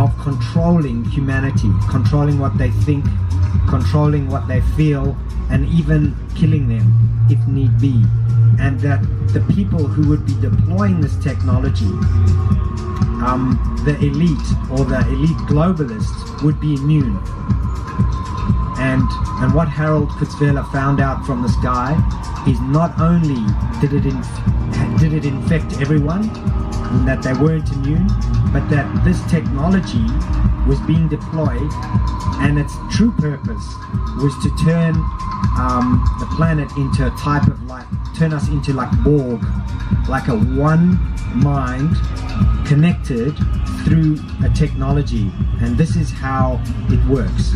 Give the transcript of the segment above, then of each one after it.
of controlling humanity, controlling what they think, controlling what they feel, and even killing them if need be. And that the people who would be deploying this technology, the elite or the elite globalists, would be immune. And what Harold Kutzweiler found out from this guy is not only did it infect everyone, and that they weren't immune, but that this technology was being deployed, and its true purpose was to turn the planet into a type of turn us into like Borg, like a one mind connected through a technology. And this is how it works.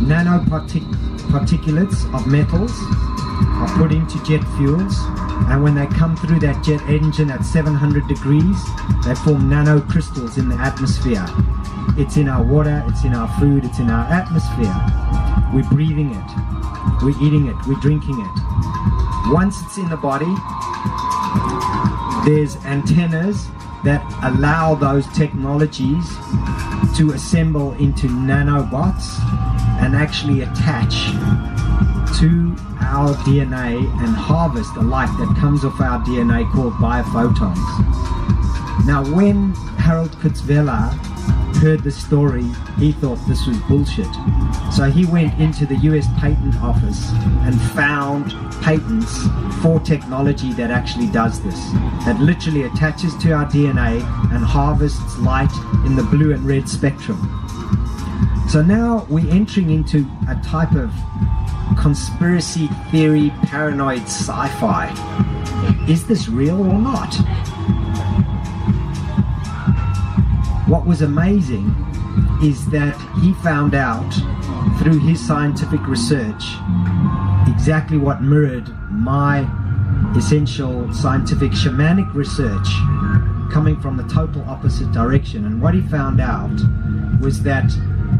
Nanoparticulates of metals are put into jet fuels, and when they come through that jet engine at 700 degrees, they form nanocrystals in the atmosphere. It's in our water, it's in our food, it's in our atmosphere. We're breathing it, we're eating it, we're drinking it. Once it's in the body, there's antennas that allow those technologies to assemble into nanobots and actually attach to our DNA and harvest the light that comes off our DNA called biophotons. Now, when Harold Kutzweiler heard this story, he thought this was bullshit. So he went into the US Patent Office and found patents for technology that actually does this, that literally attaches to our DNA and harvests light in the blue and red spectrum. So now we're entering into a type of conspiracy theory, paranoid sci-fi. Is this real or not? What was amazing is that he found out through his scientific research exactly what mirrored my essential scientific shamanic research, coming from the total opposite direction. And what he found out was that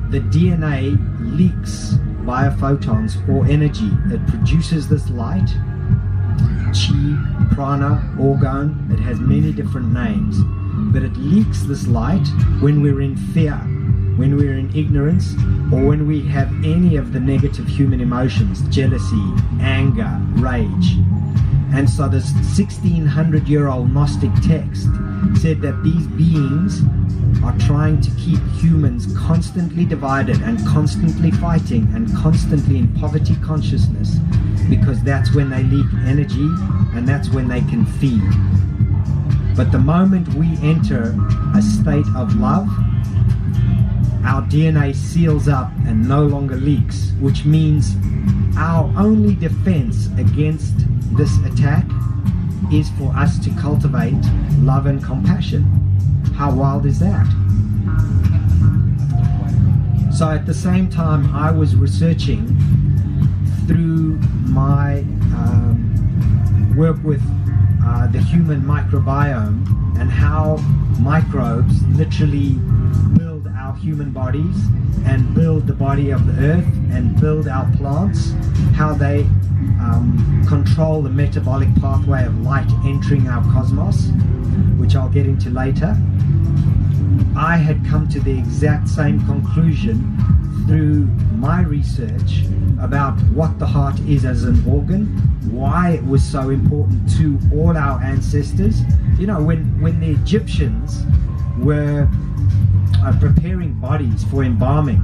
the DNA leaks biophotons or energy. It produces this light, chi, prana, orgone. It has many different names, but it leaks this light when we're in fear, when we're in ignorance, or when we have any of the negative human emotions, jealousy, anger, rage. And so this 1600-year-old Gnostic text said that these beings are trying to keep humans constantly divided and constantly fighting and constantly in poverty consciousness, because that's when they leak energy and that's when they can feed. But the moment we enter a state of love, our DNA seals up and no longer leaks, which means our only defense against this attack is for us to cultivate love and compassion. How wild is that? So at the same time, I was researching through my work with the human microbiome and how microbes literally build our human bodies and build the body of the earth and build our plants, how they control the metabolic pathway of light entering our cosmos, which I'll get into later. I had come to the exact same conclusion through my research about what the heart is as an organ, why it was so important to all our ancestors. You know, when the Egyptians were preparing bodies for embalming,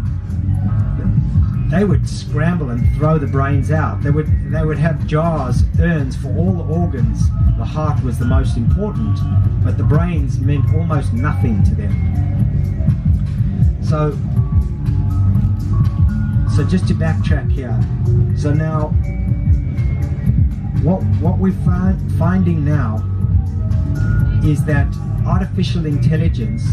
they would scramble and throw the brains out. They would have jars, urns for all the organs. The heart was the most important, but the brains meant almost nothing to them. So just to backtrack here. So now, what we're finding now is that artificial intelligence,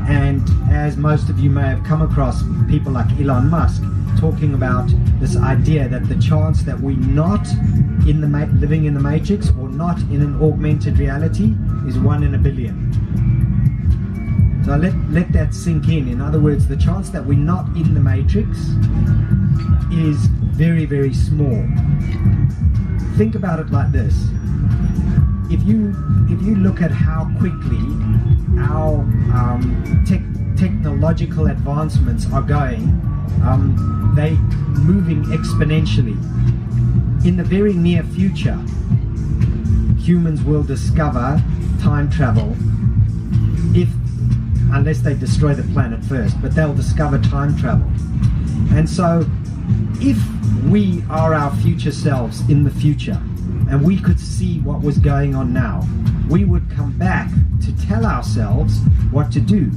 and as most of you may have come across, people like Elon Musk talking about this idea that the chance that we're not in the living in the matrix or not in an augmented reality is 1 in a billion. So let that sink in. In other words, the chance that we're not in the matrix is very, very small. Think about it like this. If you look at how quickly our technological advancements are going, they moving exponentially. In the very near future, humans will discover time travel unless they destroy the planet first, but they'll discover time travel. And so if we are our future selves in the future and we could see what was going on now, we would come back to tell ourselves what to do,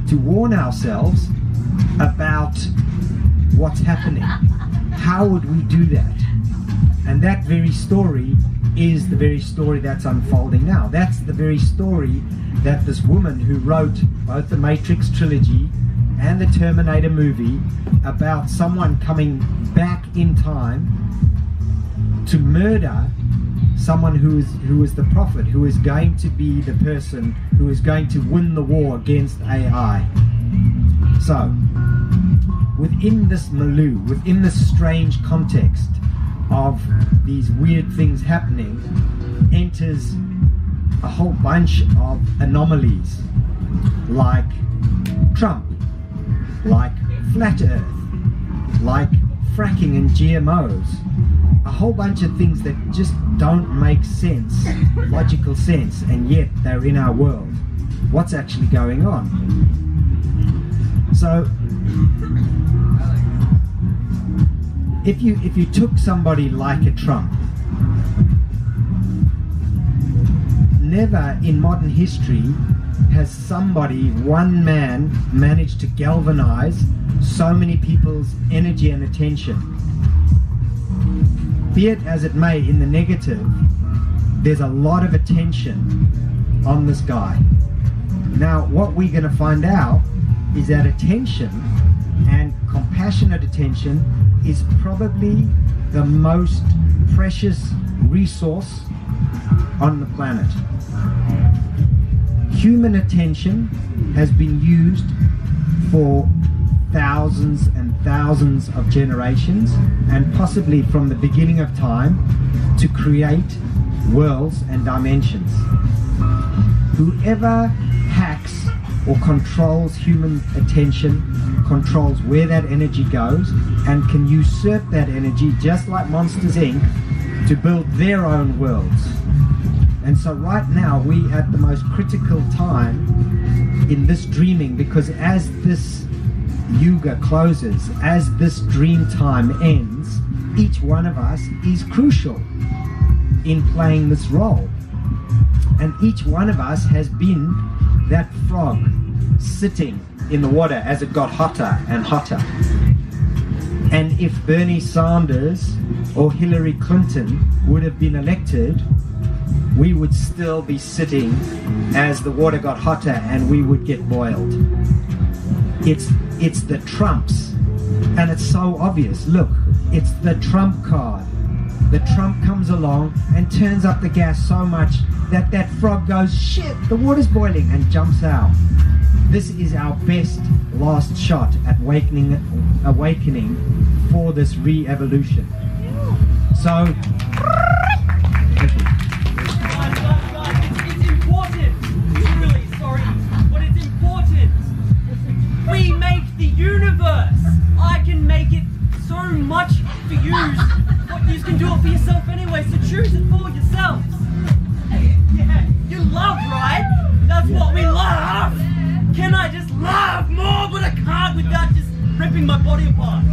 to warn ourselves about what's happening. How would we do that? And that very story is the very story that's unfolding now. That's the very story that this woman who wrote both the Matrix trilogy and the Terminator movie, about someone coming back in time to murder someone who is the prophet, who is going to be the person who is going to win the war against AI. So, within this milieu, within this strange context of these weird things happening, enters a whole bunch of anomalies, like Trump, like flat earth, like fracking and GMOs, a whole bunch of things that just don't make sense, logical sense, and yet they're in our world. What's actually going on? So, if you took somebody like a Trump, never in modern history has one man managed to galvanize so many people's energy and attention. Be it as it may, in the negative, there's a lot of attention on this guy. Now, what we're going to find out is that attention, and compassionate attention, is probably the most precious resource on the planet. Human attention has been used for thousands and thousands of generations, and possibly from the beginning of time, to create worlds and dimensions. Whoever hacks or controls human attention controls where that energy goes and can usurp that energy, just like Monsters Inc., to build their own worlds. And so right now we at the most critical time in this dreaming, because as this yuga closes, as this dream time ends, each one of us is crucial in playing this role. And each one of us has been that frog sitting in the water as it got hotter and hotter. And if Bernie Sanders or Hillary Clinton would have been elected, we would still be sitting as the water got hotter and we would get boiled. It's the Trumps, and it's so obvious. Look, it's the Trump card. The Trump comes along and turns up the gas so much that that frog goes, shit, the water's boiling, and jumps out. This is our best last shot at awakening for this re-evolution. So, It's important, really sorry, but it's important. We make the universe. I can make it so much for you, but you can do it for yourself anyway, so choose it for yourself. Yeah, you love, right? That's what we love. Can I just love more? But I can't without just ripping my body apart.